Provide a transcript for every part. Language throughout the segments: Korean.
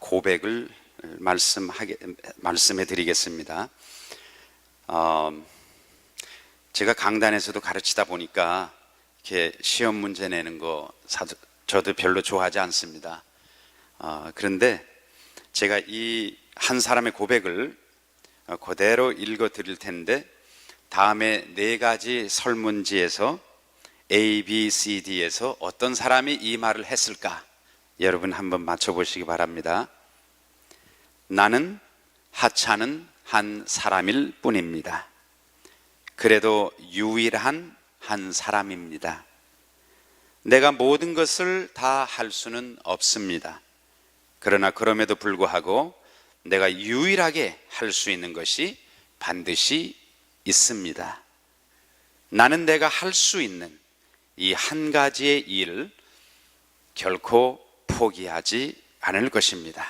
고백을 말씀해 드리겠습니다. 제가 강단에서도 가르치다 보니까 이렇게 시험 문제 내는 거 저도 별로 좋아하지 않습니다. 그런데 제가 이 한 사람의 고백을 그대로 읽어 드릴 텐데, 다음에 네 가지 설문지에서 A, B, C, D에서 어떤 사람이 이 말을 했을까 여러분 한번 맞춰보시기 바랍니다. 나는 하찮은 한 사람일 뿐입니다. 그래도 유일한 한 사람입니다. 내가 모든 것을 다 할 수는 없습니다. 그러나 그럼에도 불구하고 내가 유일하게 할 수 있는 것이 반드시 있습니다. 나는 내가 할 수 있는 이 한 가지의 일을 결코 포기하지 않을 것입니다.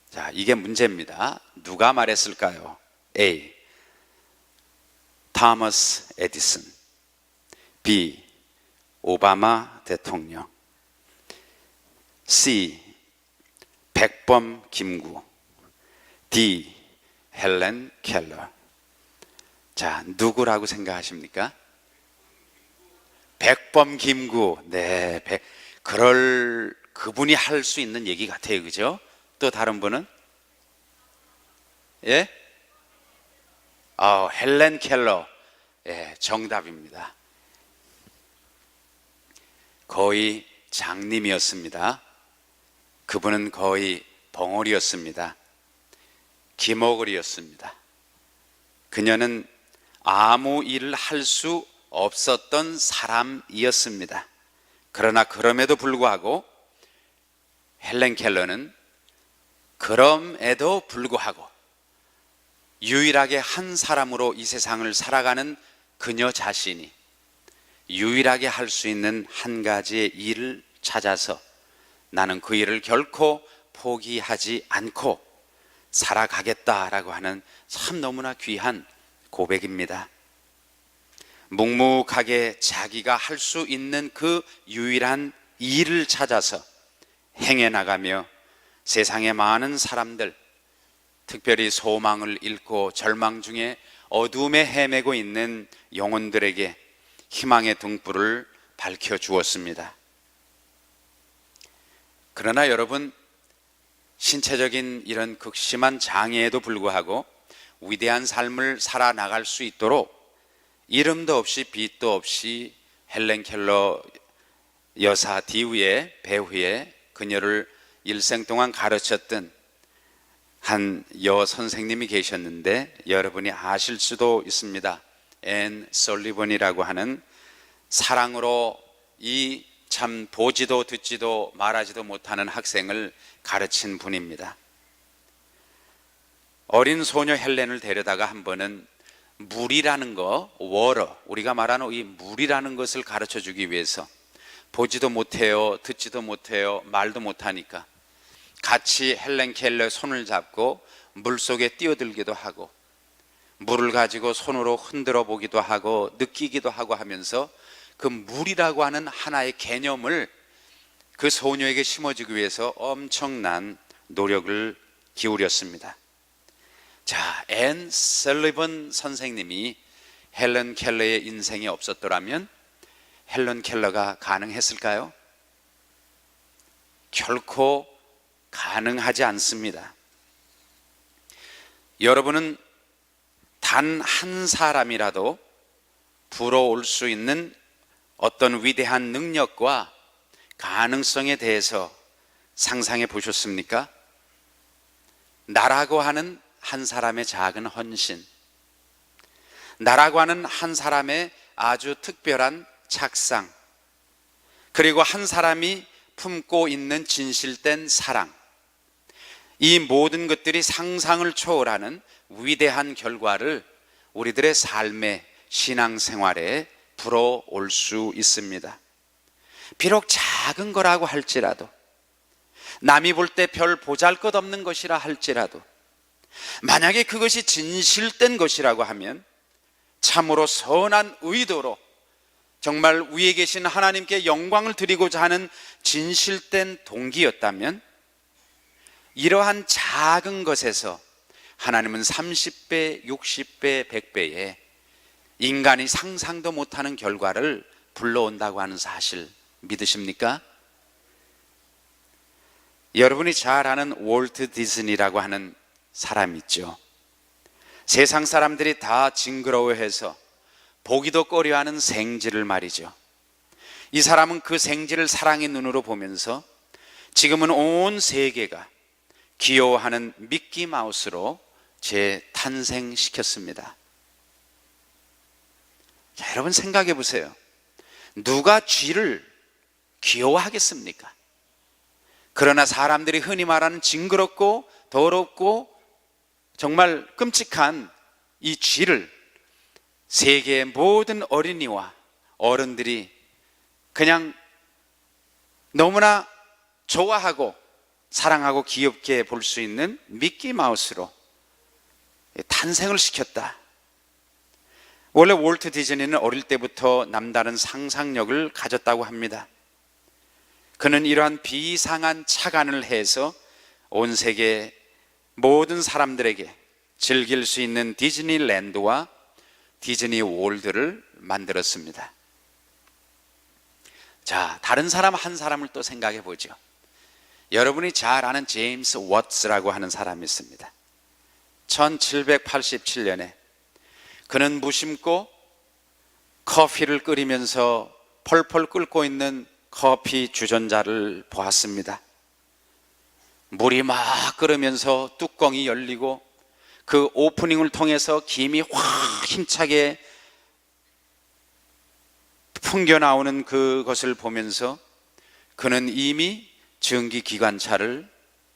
자, 이게 문제입니다. 누가 말했을까요? A. 토머스 에디슨. B. 오바마 대통령. C. 백범 김구. D. 헬렌 켈러. 자, 누구라고 생각하십니까? 백범 김구. 네, 그분이 할 수 있는 얘기 같아요, 그죠? 또 다른 분은? 예? 헬렌 켈러. 예, 정답입니다. 거의 장님이었습니다. 그분은 거의 벙어리였습니다. 기머거리였습니다. 그녀는 아무 일을 할 수 없었던 사람이었습니다. 그러나 그럼에도 불구하고 헬렌 켈러는 그럼에도 불구하고 유일하게 한 사람으로 이 세상을 살아가는 그녀 자신이 유일하게 할 수 있는 한 가지의 일을 찾아서 나는 그 일을 결코 포기하지 않고 살아가겠다라고 하는 참 너무나 귀한 고백입니다. 묵묵하게 자기가 할 수 있는 그 유일한 일을 찾아서 행해 나가며 세상의 많은 사람들, 특별히 소망을 잃고 절망 중에 어둠에 헤매고 있는 영혼들에게 희망의 등불을 밝혀주었습니다. 그러나 여러분, 신체적인 이런 극심한 장애에도 불구하고 위대한 삶을 살아나갈 수 있도록 이름도 없이 빛도 없이 헬렌 켈러 여사 디우의 배후에 그녀를 일생 동안 가르쳤던 한 여선생님이 계셨는데 여러분이 아실 수도 있습니다. 앤 설리번이라고 하는 사랑으로 이 참 보지도 듣지도 말하지도 못하는 학생을 가르친 분입니다. 어린 소녀 헬렌을 데려다가 한 번은 물이라는 거, 워러, 우리가 말하는 이 물이라는 것을 가르쳐 주기 위해서 보지도 못해요, 듣지도 못해요, 말도 못하니까 같이 헬렌 켈러의 손을 잡고 물속에 뛰어들기도 하고 물을 가지고 손으로 흔들어 보기도 하고 느끼기도 하고 하면서 그 물이라고 하는 하나의 개념을 그 소녀에게 심어주기 위해서 엄청난 노력을 기울였습니다. 자, 앤 설리번 선생님이 헬렌 켈러의 인생에 없었더라면 헬렌 켈러가 가능했을까요? 결코 가능하지 않습니다. 여러분은 단 한 사람이라도 부러울 수 있는 어떤 위대한 능력과 가능성에 대해서 상상해 보셨습니까? 나라고 하는 한 사람의 작은 헌신, 나라고 하는 한 사람의 아주 특별한 착상, 그리고 한 사람이 품고 있는 진실된 사랑, 이 모든 것들이 상상을 초월하는 위대한 결과를 우리들의 삶의 신앙생활에 불어올 수 있습니다. 비록 작은 거라고 할지라도, 남이 볼 때 별 보잘것없는 것이라 할지라도, 만약에 그것이 진실된 것이라고 하면 참으로 선한 의도로 정말 위에 계신 하나님께 영광을 드리고자 하는 진실된 동기였다면 이러한 작은 것에서 하나님은 30배, 60배, 100배의 인간이 상상도 못하는 결과를 불러온다고 하는 사실 믿으십니까? 여러분이 잘 아는 월트 디즈니라고 하는 사람 있죠. 세상 사람들이 다 징그러워해서 보기도 꺼려하는 생쥐를 말이죠. 이 사람은 그 생쥐를 사랑의 눈으로 보면서 지금은 온 세계가 귀여워하는 미키 마우스로 재탄생시켰습니다. 자, 여러분 생각해 보세요. 누가 쥐를 귀여워하겠습니까? 그러나 사람들이 흔히 말하는 징그럽고 더럽고 정말 끔찍한 이 쥐를 세계의 모든 어린이와 어른들이 그냥 너무나 좋아하고 사랑하고 귀엽게 볼 수 있는 미키 마우스로 탄생을 시켰다. 원래 월트 디즈니는 어릴 때부터 남다른 상상력을 가졌다고 합니다. 그는 이러한 비상한 착안을 해서 온 세계 모든 사람들에게 즐길 수 있는 디즈니랜드와 디즈니 월드를 만들었습니다. 자, 다른 사람 한 사람을 또 생각해 보죠. 여러분이 잘 아는 제임스 워츠라고 하는 사람이 있습니다. 1787년에 그는 무심코 커피를 끓이면서 펄펄 끓고 있는 커피 주전자를 보았습니다. 물이 막 끓으면서 뚜껑이 열리고 그 오프닝을 통해서 김이 확 힘차게 풍겨나오는 그것을 보면서 그는 이미 전기기관차를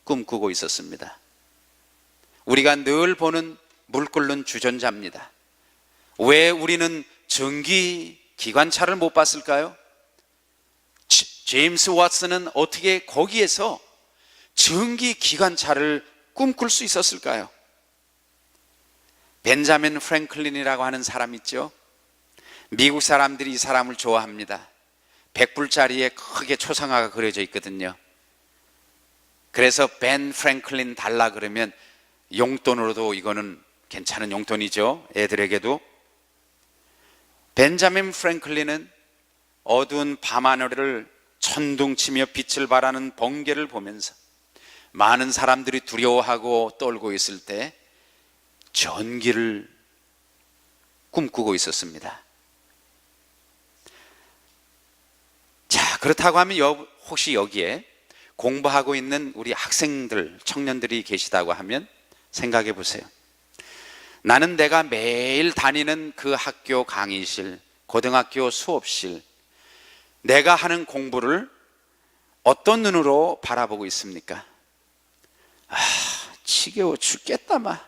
꿈꾸고 있었습니다. 우리가 늘 보는 물 끓는 주전자입니다. 왜 우리는 전기기관차를 못 봤을까요? 제임스 왓슨은 어떻게 거기에서 전기기관차를 꿈꿀 수 있었을까요? 벤자민 프랭클린이라고 하는 사람 있죠? 미국 사람들이 이 사람을 좋아합니다. 100불짜리에 크게 초상화가 그려져 있거든요. 그래서 벤 프랭클린 달라 그러면 용돈으로도 이거는 괜찮은 용돈이죠. 애들에게도. 벤자민 프랭클린은 어두운 밤하늘을 천둥치며 빛을 발하는 번개를 보면서 많은 사람들이 두려워하고 떨고 있을 때 전기를 꿈꾸고 있었습니다. 자, 그렇다고 하면 혹시 여기에 공부하고 있는 우리 학생들, 청년들이 계시다고 하면 생각해 보세요. 나는 내가 매일 다니는 그 학교 강의실, 고등학교 수업실, 내가 하는 공부를 어떤 눈으로 바라보고 있습니까? 지겨워 죽겠다 마.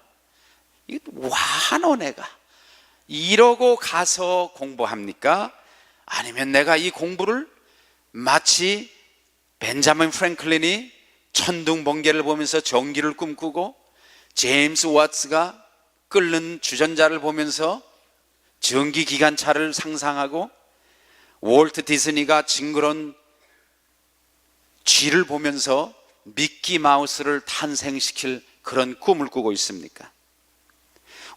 이거 와노 내가. 이러고 가서 공부합니까? 아니면 내가 이 공부를 마치 벤자민 프랭클린이 천둥 번개를 보면서 전기를 꿈꾸고 제임스 왓츠가 끓는 주전자를 보면서 전기기관차를 상상하고 월트 디즈니가 징그러운 쥐를 보면서 미키 마우스를 탄생시킬 그런 꿈을 꾸고 있습니까?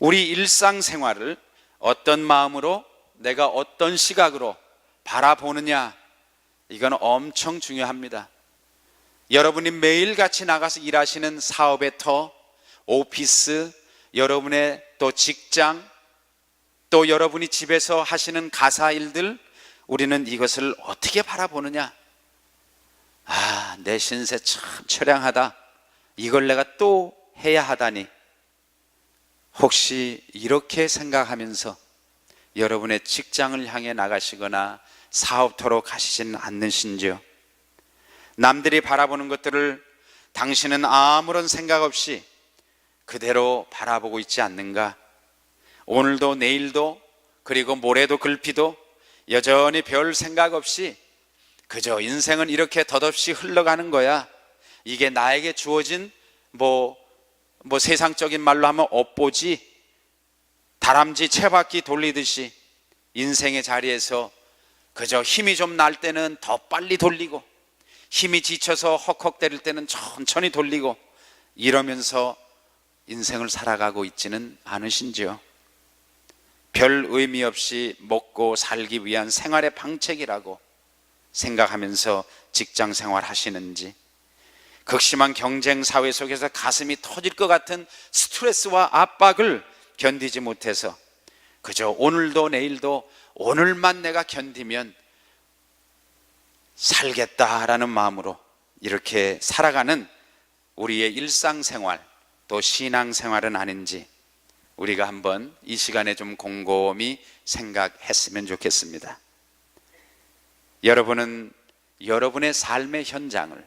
우리 일상생활을 어떤 마음으로 내가 어떤 시각으로 바라보느냐, 이건 엄청 중요합니다. 여러분이 매일같이 나가서 일하시는 사업의 터, 오피스, 여러분의 또 직장, 또 여러분이 집에서 하시는 가사 일들, 우리는 이것을 어떻게 바라보느냐? 내 신세 참 처량하다. 이걸 내가 또 해야 하다니. 혹시 이렇게 생각하면서 여러분의 직장을 향해 나가시거나 사업터로 가시지는 않으신지요? 남들이 바라보는 것들을 당신은 아무런 생각 없이 그대로 바라보고 있지 않는가? 오늘도 내일도 그리고 모레도 글피도 여전히 별 생각 없이 그저 인생은 이렇게 덧없이 흘러가는 거야. 이게 나에게 주어진 뭐 세상적인 말로 하면 업보지, 다람쥐 채바퀴 돌리듯이 인생의 자리에서 그저 힘이 좀 날 때는 더 빨리 돌리고 힘이 지쳐서 헉헉대릴 때는 천천히 돌리고 이러면서 인생을 살아가고 있지는 않으신지요? 별 의미 없이 먹고 살기 위한 생활의 방책이라고 생각하면서 직장 생활 하시는지, 극심한 경쟁 사회 속에서 가슴이 터질 것 같은 스트레스와 압박을 견디지 못해서 그저 오늘도 내일도 오늘만 내가 견디면 살겠다라는 마음으로 이렇게 살아가는 우리의 일상생활, 또 신앙생활은 아닌지 우리가 한번 이 시간에 좀 곰곰이 생각했으면 좋겠습니다. 여러분은 여러분의 삶의 현장을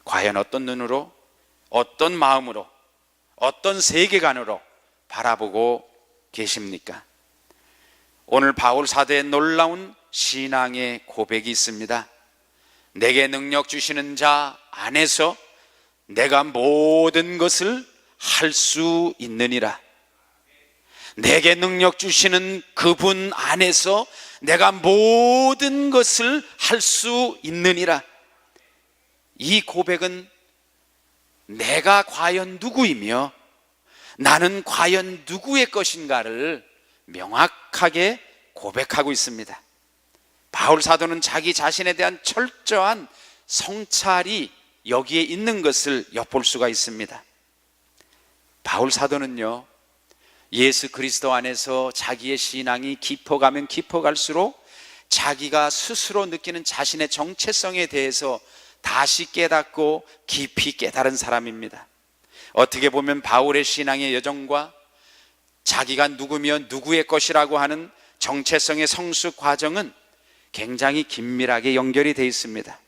과연 어떤 눈으로, 어떤 마음으로, 어떤 세계관으로 바라보고 계십니까? 오늘 바울 사도의 놀라운 신앙의 고백이 있습니다. 내게 능력 주시는 자 안에서 내가 모든 것을 할 수 있느니라. 내게 능력 주시는 그분 안에서 내가 모든 것을 할 수 있느니라. 이 고백은 내가 과연 누구이며 나는 과연 누구의 것인가를 명확하게 고백하고 있습니다. 바울 사도는 자기 자신에 대한 철저한 성찰이 여기에 있는 것을 엿볼 수가 있습니다. 바울 사도는요, 예수 그리스도 안에서 자기의 신앙이 깊어가면 깊어갈수록 자기가 스스로 느끼는 자신의 정체성에 대해서 다시 깨닫고 깊이 깨달은 사람입니다. 어떻게 보면 바울의 신앙의 여정과 자기가 누구며 누구의 것이라고 하는 정체성의 성숙 과정은 굉장히 긴밀하게 연결이 되어 있습니다.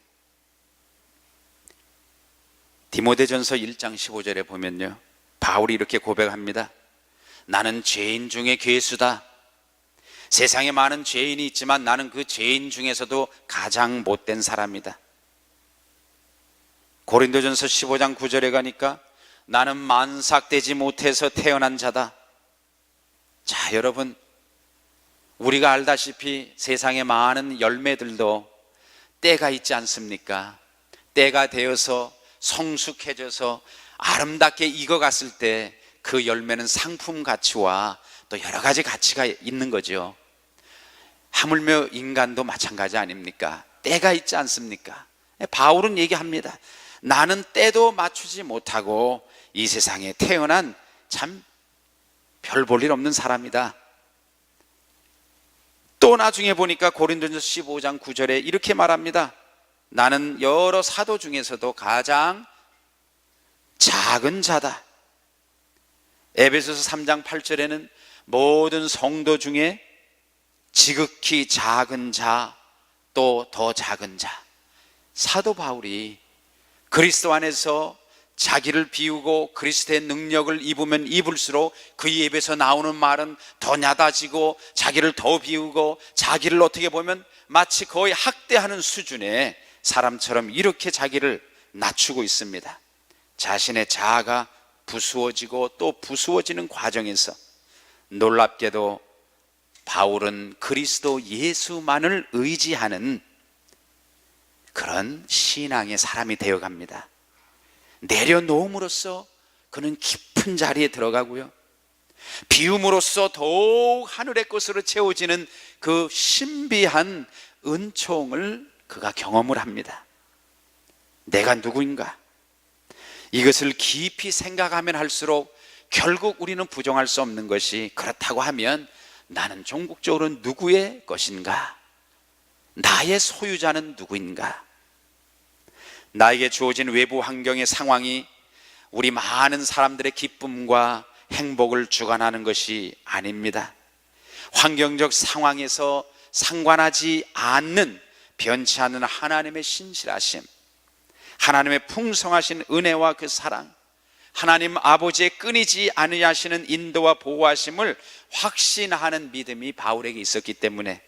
디모데전서 1장 15절에 보면요, 바울이 이렇게 고백합니다. 나는 죄인 중에 괴수다. 세상에 많은 죄인이 있지만 나는 그 죄인 중에서도 가장 못된 사람이다. 고린도전서 15장 9절에 가니까 나는 만삭되지 못해서 태어난 자다. 자, 여러분, 우리가 알다시피 세상의 많은 열매들도 때가 있지 않습니까? 때가 되어서 성숙해져서 아름답게 익어갔을 때 그 열매는 상품 가치와 또 여러 가지 가치가 있는 거죠. 하물며 인간도 마찬가지 아닙니까? 때가 있지 않습니까? 바울은 얘기합니다. 나는 때도 맞추지 못하고 이 세상에 태어난 참 별 볼 일 없는 사람이다. 또 나중에 보니까 고린도전서 15장 9절에 이렇게 말합니다. 나는 여러 사도 중에서도 가장 작은 자다. 에베소서 3장 8절에는 모든 성도 중에 지극히 작은 자, 또 더 작은 자. 사도 바울이 그리스도 안에서 자기를 비우고 그리스도의 능력을 입으면 입을수록 그 입에서 나오는 말은 더 얕아지고 자기를 더 비우고 자기를 어떻게 보면 마치 거의 학대하는 수준의 사람처럼 이렇게 자기를 낮추고 있습니다. 자신의 자아가 부수어지고 또 부수어지는 과정에서 놀랍게도 바울은 그리스도 예수만을 의지하는 그런 신앙의 사람이 되어갑니다. 내려놓음으로써 그는 깊은 자리에 들어가고요, 비움으로써 더욱 하늘의 것으로 채워지는 그 신비한 은총을 그가 경험을 합니다. 내가 누구인가? 이것을 깊이 생각하면 할수록 결국 우리는 부정할 수 없는 것이, 그렇다고 하면 나는 종국적으로 누구의 것인가? 나의 소유자는 누구인가? 나에게 주어진 외부 환경의 상황이 우리 많은 사람들의 기쁨과 행복을 주관하는 것이 아닙니다. 환경적 상황에서 상관하지 않는, 변치 않는 하나님의 신실하심, 하나님의 풍성하신 은혜와 그 사랑, 하나님 아버지의 끊이지 아니하시는 인도와 보호하심을 확신하는 믿음이 바울에게 있었기 때문에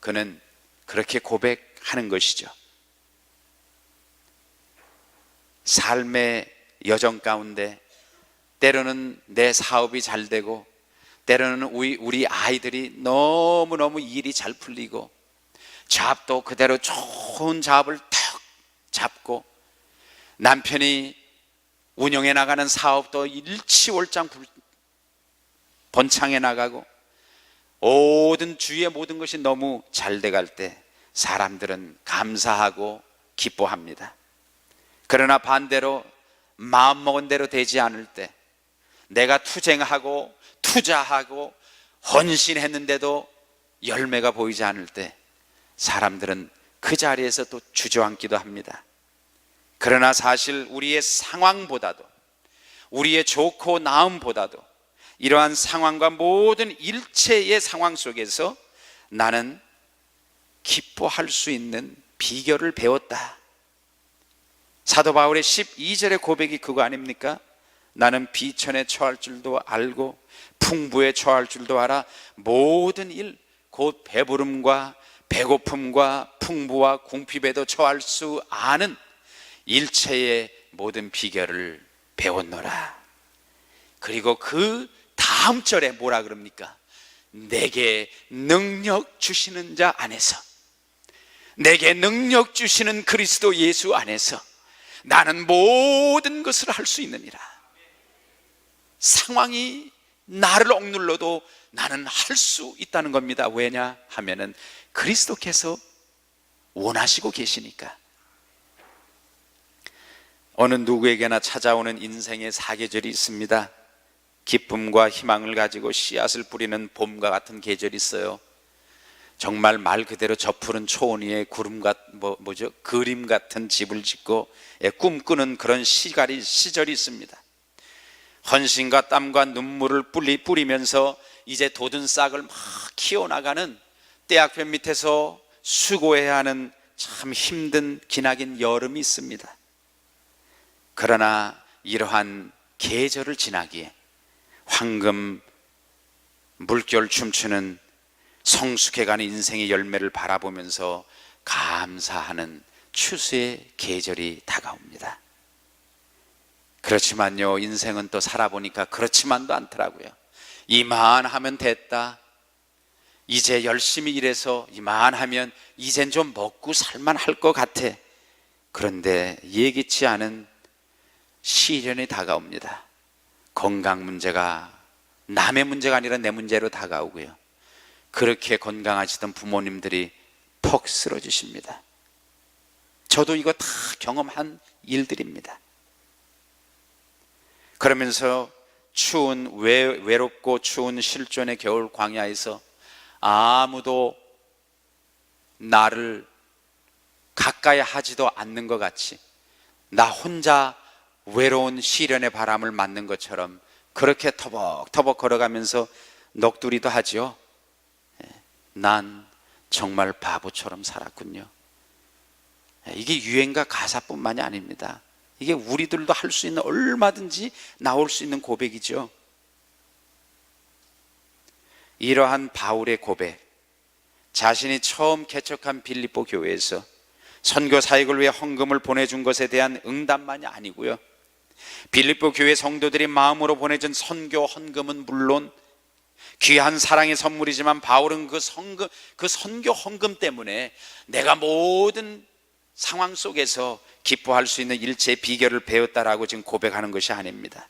그는 그렇게 고백하는 것이죠. 삶의 여정 가운데 때로는 내 사업이 잘 되고, 때로는 우리 아이들이 너무너무 일이 잘 풀리고, 잡도 그대로 좋은 잡을 탁 잡고, 남편이 운영해 나가는 사업도 일치월장 번창해 나가고 모든 주위의 모든 것이 너무 잘 돼갈 때 사람들은 감사하고 기뻐합니다. 그러나 반대로 마음먹은 대로 되지 않을 때, 내가 투쟁하고 투자하고 헌신했는데도 열매가 보이지 않을 때 사람들은 그 자리에서 또 주저앉기도 합니다. 그러나 사실 우리의 상황보다도, 우리의 좋고 나음보다도 이러한 상황과 모든 일체의 상황 속에서 나는 기뻐할 수 있는 비결을 배웠다. 사도 바울의 12절의 고백이 그거 아닙니까? 나는 비천에 처할 줄도 알고 풍부에 처할 줄도 알아 모든 일 곧 배부름과 배고픔과 풍부와 궁핍에도 처할 수 아는 일체의 모든 비결을 배웠노라. 그리고 그 다음 절에 뭐라 그럽니까? 내게 능력 주시는 자 안에서, 내게 능력 주시는 그리스도 예수 안에서 나는 모든 것을 할 수 있느니라. 상황이 나를 억눌러도 나는 할 수 있다는 겁니다. 왜냐 하면은 그리스도께서 원하시고 계시니까. 어느 누구에게나 찾아오는 인생의 사계절이 있습니다. 기쁨과 희망을 가지고 씨앗을 뿌리는 봄과 같은 계절이 있어요. 정말 말 그대로 저 푸른 초원 위에 그림 같은 집을 짓고 꿈꾸는 그런 시절이 있습니다. 헌신과 땀과 눈물을 뿌리면서 이제 돋은 싹을 막 키워나가는 떼약볕 밑에서 수고해야 하는 참 힘든 기나긴 여름이 있습니다. 그러나 이러한 계절을 지나기에 황금 물결 춤추는 성숙해가는 인생의 열매를 바라보면서 감사하는 추수의 계절이 다가옵니다. 그렇지만요, 인생은 또 살아보니까 그렇지만도 않더라고요. 이만하면 됐다, 이제 열심히 일해서 이만하면 이젠 좀 먹고 살만 할 것 같아. 그런데 예기치 않은 시련이 다가옵니다. 건강 문제가 남의 문제가 아니라 내 문제로 다가오고요, 그렇게 건강하시던 부모님들이 퍽 쓰러지십니다. 저도 이거 다 경험한 일들입니다. 그러면서 추운 외롭고 추운 실존의 겨울 광야에서 아무도 나를 가까이 하지도 않는 것 같이 나 혼자 외로운 시련의 바람을 맞는 것처럼 그렇게 터벅터벅 걸어가면서 넋두리도 하죠. 난 정말 바보처럼 살았군요. 이게 유행가 가사뿐만이 아닙니다. 이게 우리들도 할 수 있는, 얼마든지 나올 수 있는 고백이죠. 이러한 바울의 고백, 자신이 처음 개척한 빌립보 교회에서 선교 사역을 위해 헌금을 보내준 것에 대한 응답만이 아니고요, 빌립보 교회 성도들이 마음으로 보내준 선교 헌금은 물론 귀한 사랑의 선물이지만 바울은 그 선교 헌금 때문에 내가 모든 상황 속에서 기뻐할 수 있는 일체의 비결을 배웠다라고 지금 고백하는 것이 아닙니다.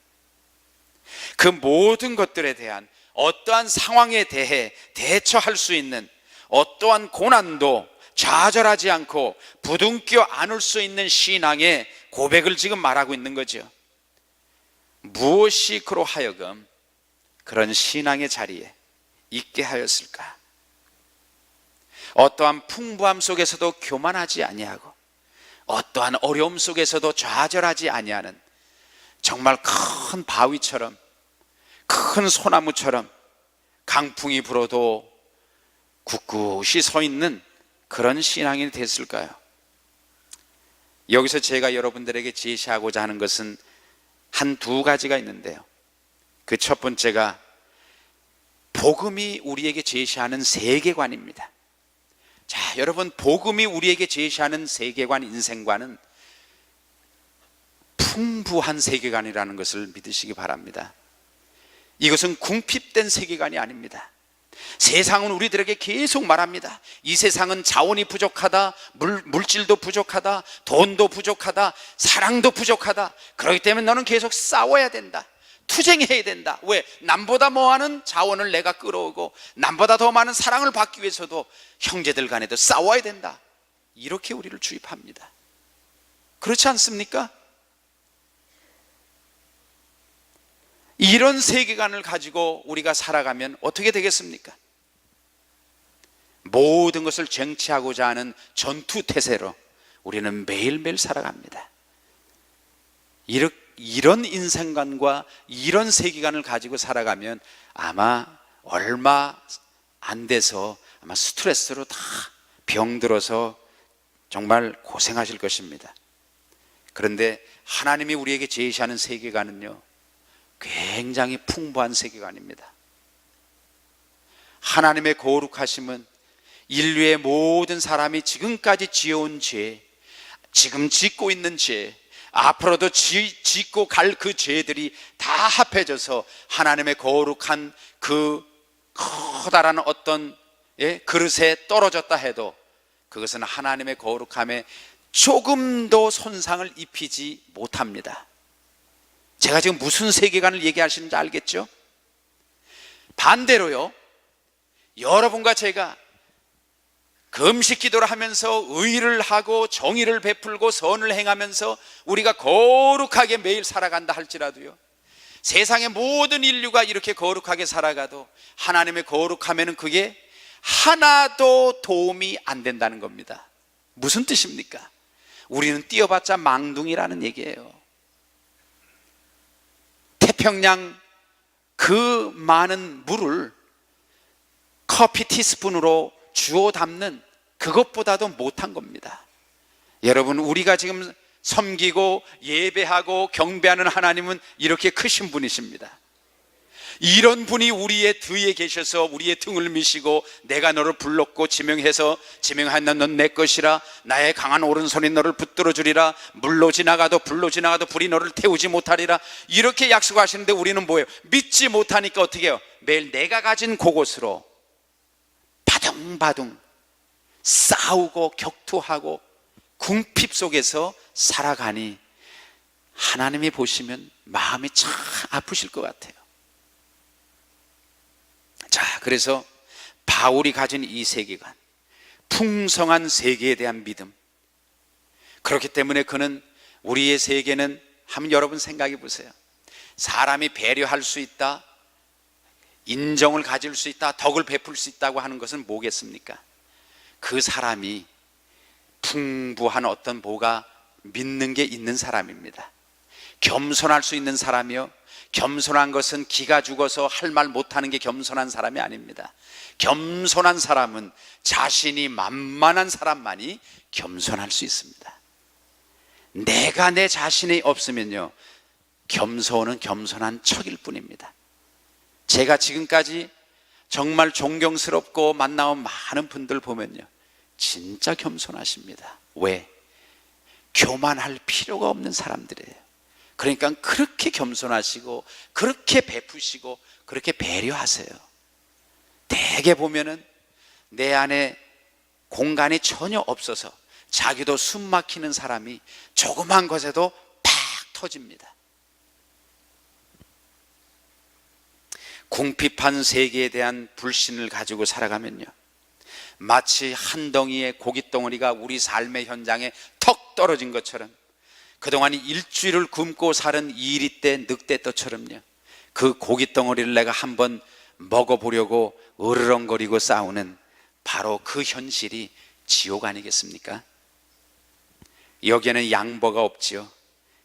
그 모든 것들에 대한 어떠한 상황에 대해 대처할 수 있는, 어떠한 고난도 좌절하지 않고 부둥켜 안을 수 있는 신앙의 고백을 지금 말하고 있는 거죠. 무엇이 그로 하여금 그런 신앙의 자리에 있게 하였을까? 어떠한 풍부함 속에서도 교만하지 아니하고 어떠한 어려움 속에서도 좌절하지 아니하는, 정말 큰 바위처럼, 큰 소나무처럼 강풍이 불어도 굳굳이 서 있는 그런 신앙이 됐을까요? 여기서 제가 여러분들에게 제시하고자 하는 것은 한 두 가지가 있는데요, 그 첫 번째가 복음이 우리에게 제시하는 세계관입니다. 자, 여러분, 복음이 우리에게 제시하는 세계관, 인생관은 풍부한 세계관이라는 것을 믿으시기 바랍니다. 이것은 궁핍된 세계관이 아닙니다. 세상은 우리들에게 계속 말합니다. 이 세상은 자원이 부족하다, 물질도 부족하다, 돈도 부족하다, 사랑도 부족하다. 그렇기 때문에 너는 계속 싸워야 된다, 투쟁해야 된다. 왜? 남보다 뭐하는 자원을 내가 끌어오고 남보다 더 많은 사랑을 받기 위해서도 형제들 간에도 싸워야 된다. 이렇게 우리를 주입합니다. 그렇지 않습니까? 이런 세계관을 가지고 우리가 살아가면 어떻게 되겠습니까? 모든 것을 쟁취하고자 하는 전투태세로 우리는 매일매일 살아갑니다. 이런 인생관과 이런 세계관을 가지고 살아가면 아마 얼마 안 돼서 아마 스트레스로 다 병들어서 정말 고생하실 것입니다. 그런데 하나님이 우리에게 제시하는 세계관은요, 굉장히 풍부한 세계관입니다. 하나님의 거룩하심은 인류의 모든 사람이 지금까지 지어온 죄, 지금 짓고 있는 죄, 앞으로도 짓고 갈 그 죄들이 다 합해져서 하나님의 거룩한 그 커다란 어떤 그릇에 떨어졌다 해도 그것은 하나님의 거룩함에 조금도 손상을 입히지 못합니다. 제가 지금 무슨 세계관을 얘기하시는지 알겠죠? 반대로요, 여러분과 제가 금식 기도를 하면서 의를 하고 정의를 베풀고 선을 행하면서 우리가 거룩하게 매일 살아간다 할지라도요, 세상의 모든 인류가 이렇게 거룩하게 살아가도 하나님의 거룩함에는 그게 하나도 도움이 안 된다는 겁니다. 무슨 뜻입니까? 우리는 뛰어봤자 망둥이라는 얘기예요. 태평양 그 많은 물을 커피 티스푼으로 주워 담는 그것보다도 못한 겁니다. 여러분, 우리가 지금 섬기고 예배하고 경배하는 하나님은 이렇게 크신 분이십니다. 이런 분이 우리의 뒤에 계셔서 우리의 등을 미시고 내가 너를 불렀고 지명하였나 넌 내 것이라, 나의 강한 오른손이 너를 붙들어 주리라, 물로 지나가도 불로 지나가도 불이 너를 태우지 못하리라, 이렇게 약속하시는데 우리는 뭐예요? 믿지 못하니까 어떻게 해요? 매일 내가 가진 그곳으로 바둥바둥 싸우고 격투하고 궁핍 속에서 살아가니 하나님이 보시면 마음이 참 아프실 것 같아요. 자, 그래서 바울이 가진 이 세계관, 풍성한 세계에 대한 믿음, 그렇기 때문에 그는 우리의 세계는, 한번 여러분 생각해 보세요. 사람이 배려할 수 있다, 인정을 가질 수 있다, 덕을 베풀 수 있다고 하는 것은 뭐겠습니까? 그 사람이 풍부한 어떤 뭐가 믿는 게 있는 사람입니다. 겸손할 수 있는 사람이요, 겸손한 것은 기가 죽어서 할 말 못하는 게 겸손한 사람이 아닙니다. 겸손한 사람은 자신이 만만한 사람만이 겸손할 수 있습니다. 내가 내 자신이 없으면요, 겸손은 겸손한 척일 뿐입니다. 제가 지금까지 정말 존경스럽고 만나온 많은 분들 보면요, 진짜 겸손하십니다. 왜? 교만할 필요가 없는 사람들이에요. 그러니까 그렇게 겸손하시고 그렇게 베푸시고 그렇게 배려하세요. 대개 보면은 내 안에 공간이 전혀 없어서 자기도 숨 막히는 사람이 조그만 것에도 팍 터집니다. 궁핍한 세계에 대한 불신을 가지고 살아가면요, 마치 한 덩이의 고깃덩어리가 우리 삶의 현장에 턱 떨어진 것처럼, 그동안 일주일을 굶고 살은 2리 늑대떠처럼요, 그 고깃덩어리를 내가 한번 먹어보려고 으르렁거리고 싸우는 바로 그 현실이 지옥 아니겠습니까? 여기에는 양보가 없지요.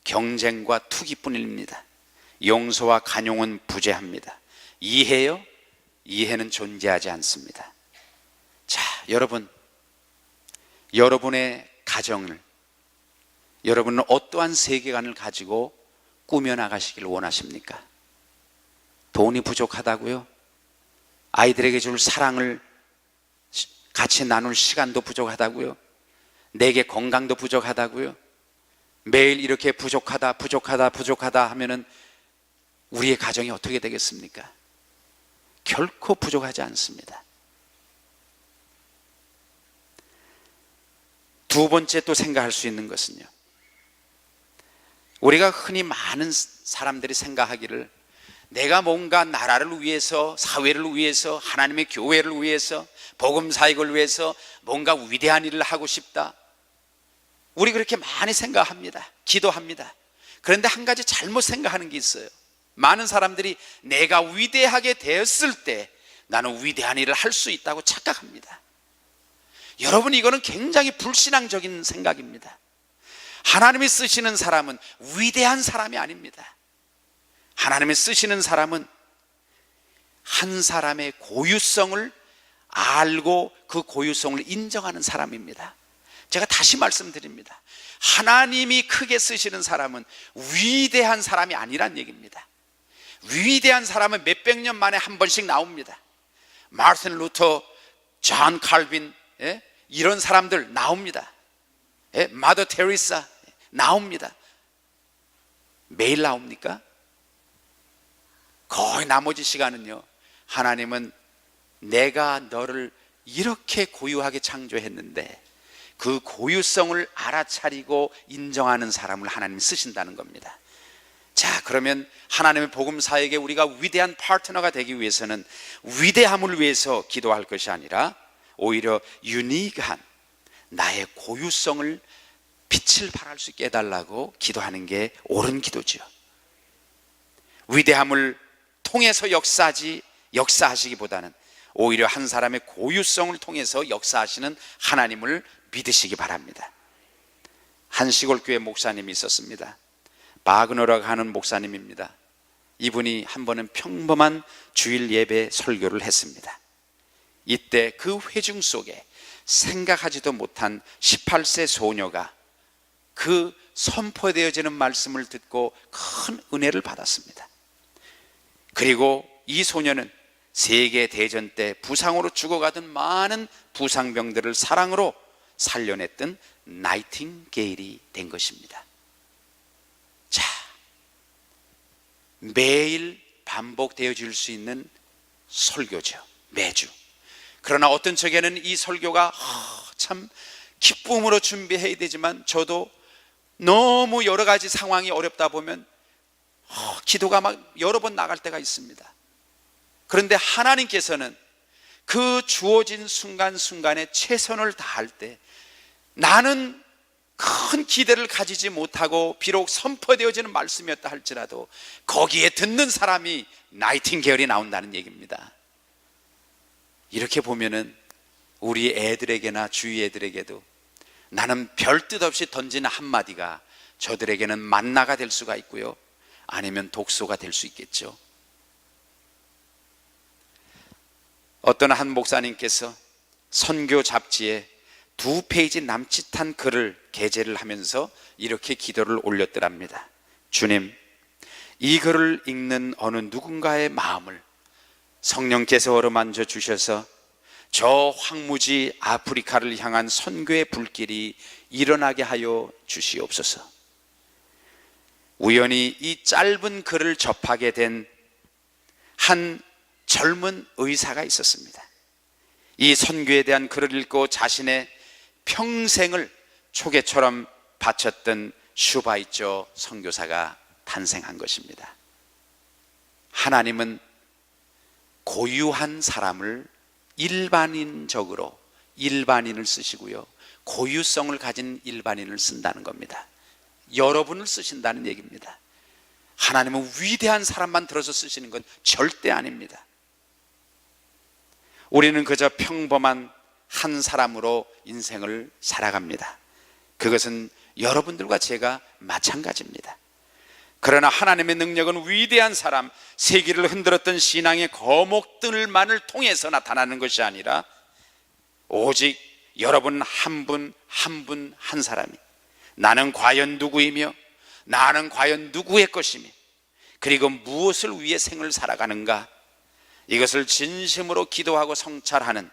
경쟁과 투기뿐입니다. 용서와 간용은 부재합니다. 이해요? 이해는 존재하지 않습니다. 자, 여러분, 여러분의 가정을, 여러분은 어떠한 세계관을 가지고 꾸며나가시길 원하십니까? 돈이 부족하다고요? 아이들에게 줄 사랑을 같이 나눌 시간도 부족하다고요? 내게 건강도 부족하다고요? 매일 이렇게 부족하다 하면은 우리의 가정이 어떻게 되겠습니까? 결코 부족하지 않습니다. 두 번째 또 생각할 수 있는 것은요, 우리가 흔히 많은 사람들이 생각하기를 내가 뭔가 나라를 위해서, 사회를 위해서, 하나님의 교회를 위해서, 복음 사역을 위해서 뭔가 위대한 일을 하고 싶다. 우리 그렇게 많이 생각합니다. 기도합니다. 그런데 한 가지 잘못 생각하는 게 있어요. 많은 사람들이 내가 위대하게 되었을 때 나는 위대한 일을 할 수 있다고 착각합니다. 여러분, 이거는 굉장히 불신앙적인 생각입니다. 하나님이 쓰시는 사람은 위대한 사람이 아닙니다. 하나님이 쓰시는 사람은 한 사람의 고유성을 알고 그 고유성을 인정하는 사람입니다. 제가 다시 말씀드립니다. 하나님이 크게 쓰시는 사람은 위대한 사람이 아니란 얘기입니다. 위대한 사람은 몇백 년 만에 한 번씩 나옵니다. 마르틴 루터, 존 칼빈, 이런 사람들 나옵니다. 마더 테레사 나옵니다. 매일 나옵니까? 거의 나머지 시간은요, 하나님은 내가 너를 이렇게 고유하게 창조했는데 그 고유성을 알아차리고 인정하는 사람을 하나님이 쓰신다는 겁니다. 자, 그러면 하나님의 복음 사역에 우리가 위대한 파트너가 되기 위해서는 위대함을 위해서 기도할 것이 아니라 오히려 유니크한 나의 고유성을 빛을 발할 수 있게 해달라고 기도하는 게 옳은 기도죠. 위대함을 통해서 역사하시기보다는 오히려 한 사람의 고유성을 통해서 역사하시는 하나님을 믿으시기 바랍니다. 한 시골교회 목사님이 있었습니다. 바그너라고 하는 목사님입니다. 이분이 한 번은 평범한 주일 예배 설교를 했습니다. 이때 그 회중 속에 생각하지도 못한 18세 소녀가 그 선포되어지는 말씀을 듣고 큰 은혜를 받았습니다. 그리고 이 소녀는 세계 대전 때 부상으로 죽어가던 많은 부상병들을 사랑으로 살려냈던 나이팅게일이 된 것입니다. 자, 매일 반복되어질 수 있는 설교죠. 매주. 그러나 어떤 적에는 이 설교가 참 기쁨으로 준비해야 되지만 저도 너무 여러 가지 상황이 어렵다 보면 기도가 막 여러 번 나갈 때가 있습니다. 그런데 하나님께서는 그 주어진 순간순간에 최선을 다할 때 나는 큰 기대를 가지지 못하고 비록 선포되어지는 말씀이었다 할지라도 거기에 듣는 사람이 나이팅게일이 나온다는 얘기입니다. 이렇게 보면은 우리 애들에게나 주위 애들에게도 나는 별 뜻 없이 던지는 한마디가 저들에게는 만나가 될 수가 있고요, 아니면 독소가 될 수 있겠죠. 어떤 한 목사님께서 선교 잡지에 2페이지 남짓한 글을 게재를 하면서 이렇게 기도를 올렸더랍니다. 주님, 이 글을 읽는 어느 누군가의 마음을 성령께서 어루만져 주셔서 저 황무지 아프리카를 향한 선교의 불길이 일어나게 하여 주시옵소서. 우연히 이 짧은 글을 접하게 된 한 젊은 의사가 있었습니다. 이 선교에 대한 글을 읽고 자신의 평생을 초계처럼 바쳤던 슈바이처 선교사가 탄생한 것입니다. 하나님은 고유한 사람을 일반인적으로 일반인을 쓰시고요, 고유성을 가진 일반인을 쓴다는 겁니다. 여러분을 쓰신다는 얘기입니다. 하나님은 위대한 사람만 들어서 쓰시는 건 절대 아닙니다. 우리는 그저 평범한 한 사람으로 인생을 살아갑니다. 그것은 여러분들과 제가 마찬가지입니다. 그러나 하나님의 능력은 위대한 사람, 세계를 흔들었던 신앙의 거목들만을 통해서 나타나는 것이 아니라 오직 여러분 한 분 한 분 한 사람이 나는 과연 누구이며 나는 과연 누구의 것이며 그리고 무엇을 위해 생을 살아가는가, 이것을 진심으로 기도하고 성찰하는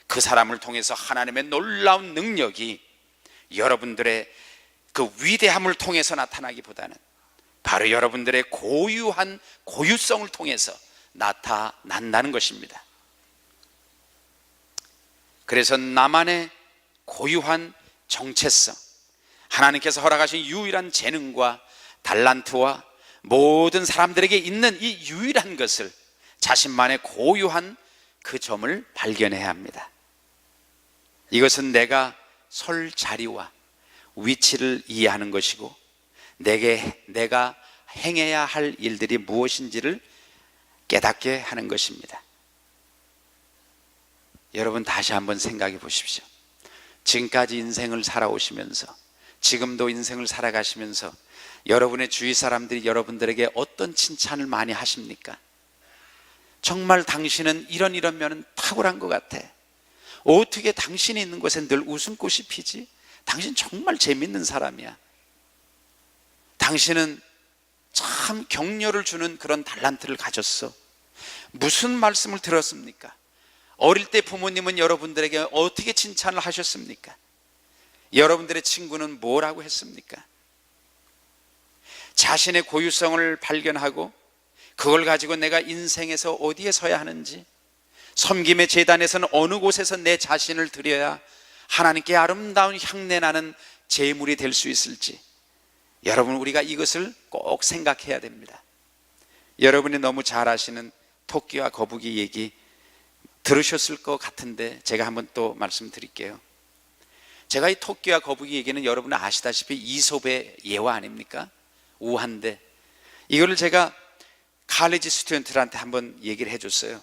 그 사람을 통해서 하나님의 놀라운 능력이 여러분들의 그 위대함을 통해서 나타나기보다는 바로 여러분들의 고유한 고유성을 통해서 나타난다는 것입니다. 그래서 나만의 고유한 정체성, 하나님께서 허락하신 유일한 재능과 달란트와 모든 사람들에게 있는 이 유일한 것을, 자신만의 고유한 그 점을 발견해야 합니다. 이것은 내가 설 자리와 위치를 이해하는 것이고, 내가 행해야 할 일들이 무엇인지를 깨닫게 하는 것입니다. 여러분, 다시 한번 생각해 보십시오. 지금까지 인생을 살아오시면서, 지금도 인생을 살아가시면서 여러분의 주위 사람들이 여러분들에게 어떤 칭찬을 많이 하십니까? 정말 당신은 이런 면은 탁월한 것 같아. 어떻게 당신이 있는 곳에 늘 웃음꽃이 피지? 당신 정말 재밌는 사람이야. 당신은 참 격려를 주는 그런 달란트를 가졌어. 무슨 말씀을 들었습니까? 어릴 때 부모님은 여러분들에게 어떻게 칭찬을 하셨습니까? 여러분들의 친구는 뭐라고 했습니까? 자신의 고유성을 발견하고 그걸 가지고 내가 인생에서 어디에 서야 하는지, 섬김의 제단에서는 어느 곳에서 내 자신을 드려야 하나님께 아름다운 향내나는 제물이 될 수 있을지, 여러분, 우리가 이것을 꼭 생각해야 됩니다. 여러분이 너무 잘 아시는 토끼와 거북이 얘기 들으셨을 것 같은데 제가 한번 또 말씀드릴게요. 제가 이 토끼와 거북이 얘기는 여러분은 아시다시피 이솝의 예화 아닙니까? 우한데, 이거를 제가 칼리지 스튜던트들한테 한번 얘기를 해줬어요.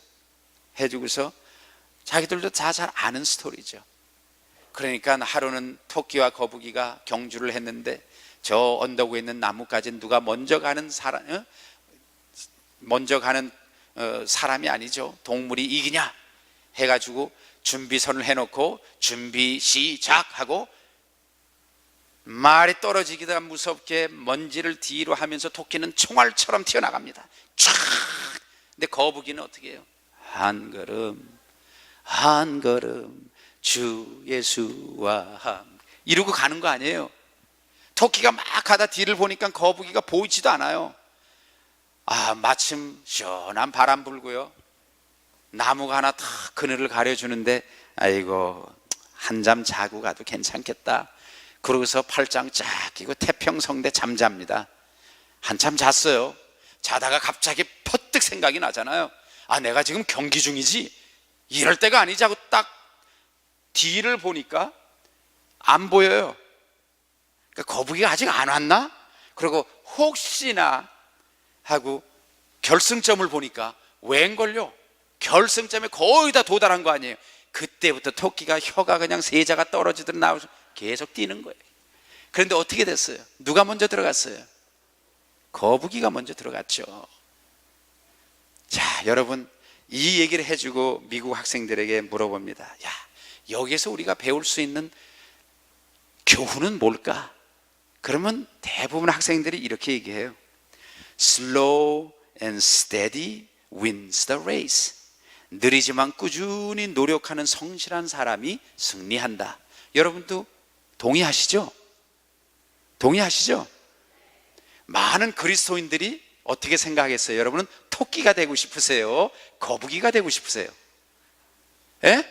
해주고서 자기들도 다 잘 아는 스토리죠. 그러니까 하루는 토끼와 거북이가 경주를 했는데, 저 언덕 위에 있는 나무까지 누가 먼저 가는 사람이 아니죠. 동물이 이기냐 해가지고 준비선을 해놓고 준비 시작하고, 말이 떨어지기가 무섭게 먼지를 뒤로 하면서 토끼는 총알처럼 튀어나갑니다. 촥! 근데 거북이는 어떻게 해요? 한 걸음 한 걸음 주 예수와 함, 이러고 가는 거 아니에요. 토끼가 막 가다 뒤를 보니까 거북이가 보이지도 않아요. 마침 시원한 바람 불고요, 나무가 하나 탁 그늘을 가려주는데, 아이고, 한잠 자고 가도 괜찮겠다. 그러고서 팔짱 쫙 끼고 태평성대 잠잡니다. 한참 잤어요. 자다가 갑자기 퍼뜩 생각이 나잖아요. 내가 지금 경기 중이지, 이럴 때가 아니지 하고 딱 뒤를 보니까 안 보여요. 그러니까 거북이가 아직 안 왔나? 그리고 혹시나 하고 결승점을 보니까 웬걸요? 결승점에 거의 다 도달한 거 아니에요. 그때부터 토끼가 혀가 그냥 세자가 떨어지듯 나와서 계속 뛰는 거예요. 그런데 어떻게 됐어요? 누가 먼저 들어갔어요? 거북이가 먼저 들어갔죠. 자, 여러분, 이 얘기를 해주고 미국 학생들에게 물어봅니다. 야, 여기에서 우리가 배울 수 있는 교훈은 뭘까? 그러면 대부분 학생들이 이렇게 얘기해요. Slow and steady wins the race. 느리지만 꾸준히 노력하는 성실한 사람이 승리한다. 여러분도 동의하시죠? 동의하시죠? 많은 그리스도인들이 어떻게 생각했어요? 여러분은 토끼가 되고 싶으세요? 거북이가 되고 싶으세요? 예?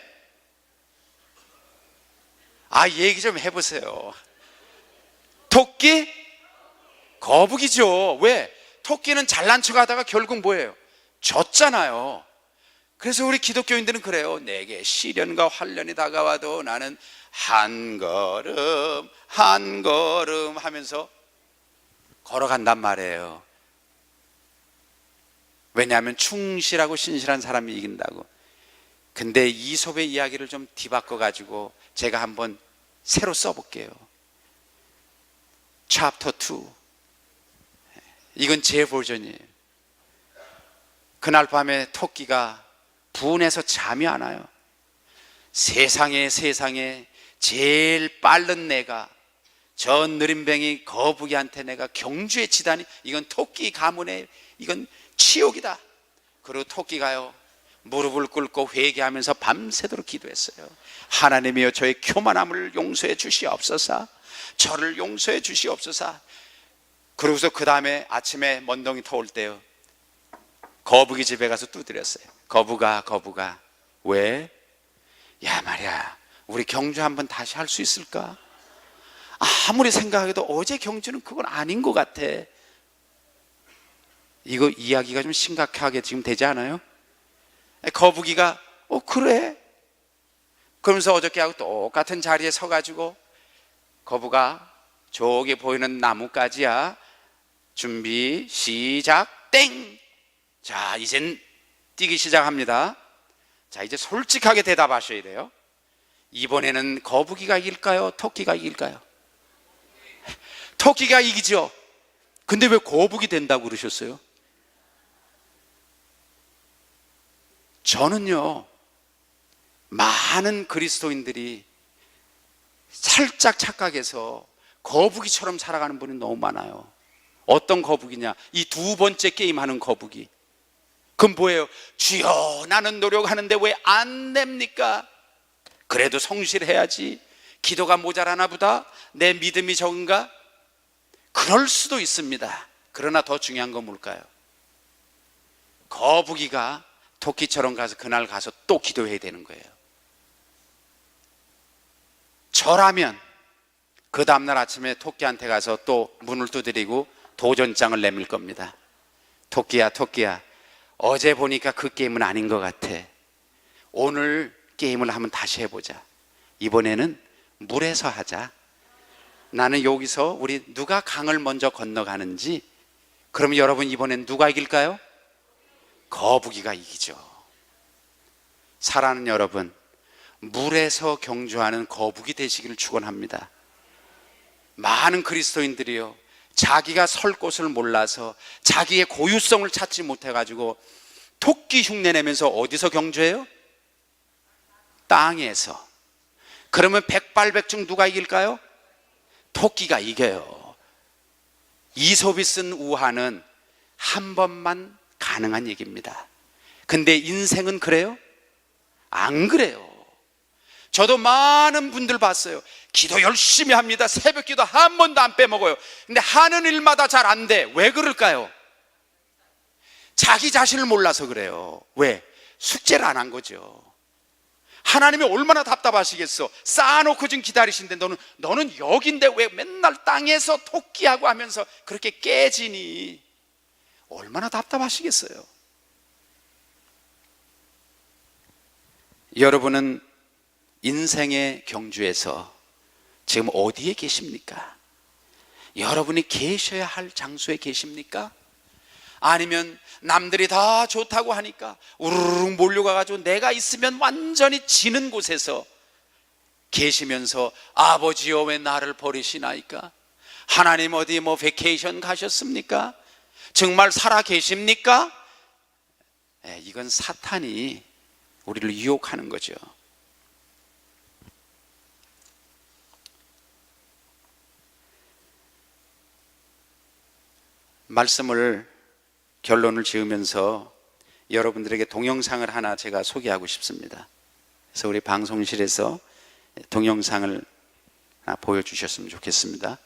얘기 좀 해보세요. 토끼? 거북이죠. 왜? 토끼는 잘난 척 하다가 결국 뭐예요? 졌잖아요. 그래서 우리 기독교인들은 그래요. 내게 시련과 환련이 다가와도 나는 한 걸음 한 걸음 하면서 걸어간단 말이에요. 왜냐하면 충실하고 신실한 사람이 이긴다고. 근데 이솝의 이야기를 좀 뒤바꿔 가지고 제가 한번 새로 써볼게요. 챕터 2. 이건 제 버전이에요. 그날 밤에 토끼가 분해서 잠이 안 와요. 세상에 제일 빠른 내가, 저 느림뱅이 거북이한테 내가 경주에 치다니, 이건 토끼 가문의, 이건 치욕이다. 그리고 토끼가요, 무릎을 꿇고 회개하면서 밤새도록 기도했어요. 하나님이여, 저의 교만함을 용서해 주시옵소서. 저를 용서해 주시옵소서. 그러고서 그 다음에 아침에 먼덩이 터올 때요, 거북이 집에 가서 두드렸어요. 거북아, 왜? 야 말이야, 우리 경주 한번 다시 할 수 있을까? 아무리 생각해도 어제 경주는 그건 아닌 것 같아. 이거 이야기가 좀 심각하게 지금 되지 않아요? 거북이가 그래? 그러면서 어저께하고 똑같은 자리에 서가지고, 거북아, 저기 보이는 나뭇가지야, 준비 시작, 땡! 자, 이젠 뛰기 시작합니다. 자, 이제 솔직하게 대답하셔야 돼요. 이번에는 거북이가 이길까요? 토끼가 이길까요? 토끼가 이기죠. 근데 왜 거북이 된다고 그러셨어요? 저는요, 많은 그리스도인들이 살짝 착각해서 거북이처럼 살아가는 분이 너무 많아요. 어떤 거북이냐? 이 두 번째 게임하는 거북이. 그건 뭐예요? 주여, 나는 노력하는데 왜 안 됩니까? 그래도 성실해야지. 기도가 모자라나 보다. 내 믿음이 적은가? 그럴 수도 있습니다. 그러나 더 중요한 건 뭘까요? 거북이가 토끼처럼 가서 그날 가서 또 기도해야 되는 거예요. 저라면 그 다음날 아침에 토끼한테 가서 또 문을 두드리고 도전장을 내밀 겁니다. 토끼야, 어제 보니까 그 게임은 아닌 것 같아. 오늘 게임을 한번 다시 해보자. 이번에는 물에서 하자. 나는 여기서 우리 누가 강을 먼저 건너가는지. 그럼 여러분, 이번엔 누가 이길까요? 거북이가 이기죠. 사랑하는 여러분, 물에서 경주하는 거북이 되시기를 축원합니다. 많은 그리스도인들이요, 자기가 설 곳을 몰라서 자기의 고유성을 찾지 못해가지고 토끼 흉내 내면서 어디서 경주해요? 땅에서. 그러면 백발백중 누가 이길까요? 토끼가 이겨요. 이솝이 쓴 우화는 한 번만 가능한 얘기입니다. 근데 인생은 그래요? 안 그래요. 저도 많은 분들 봤어요. 기도 열심히 합니다. 새벽 기도 한 번도 안 빼먹어요. 근데 하는 일마다 잘 안 돼. 왜 그럴까요? 자기 자신을 몰라서 그래요. 왜? 숙제를 안 한 거죠. 하나님이 얼마나 답답하시겠어. 쌓아놓고 지금 기다리신데 너는 여긴데 왜 맨날 땅에서 토끼하고 하면서 그렇게 깨지니? 얼마나 답답하시겠어요. 여러분은 인생의 경주에서 지금 어디에 계십니까? 여러분이 계셔야 할 장소에 계십니까? 아니면 남들이 다 좋다고 하니까 우르르 몰려가가지고 내가 있으면 완전히 지는 곳에서 계시면서 아버지여 왜 나를 버리시나이까? 하나님 어디 베케이션 가셨습니까? 정말 살아 계십니까? 이건 사탄이 우리를 유혹하는 거죠. 말씀을 결론을 지으면서 여러분들에게 동영상을 하나 제가 소개하고 싶습니다. 그래서 우리 방송실에서 동영상을 하나 보여주셨으면 좋겠습니다.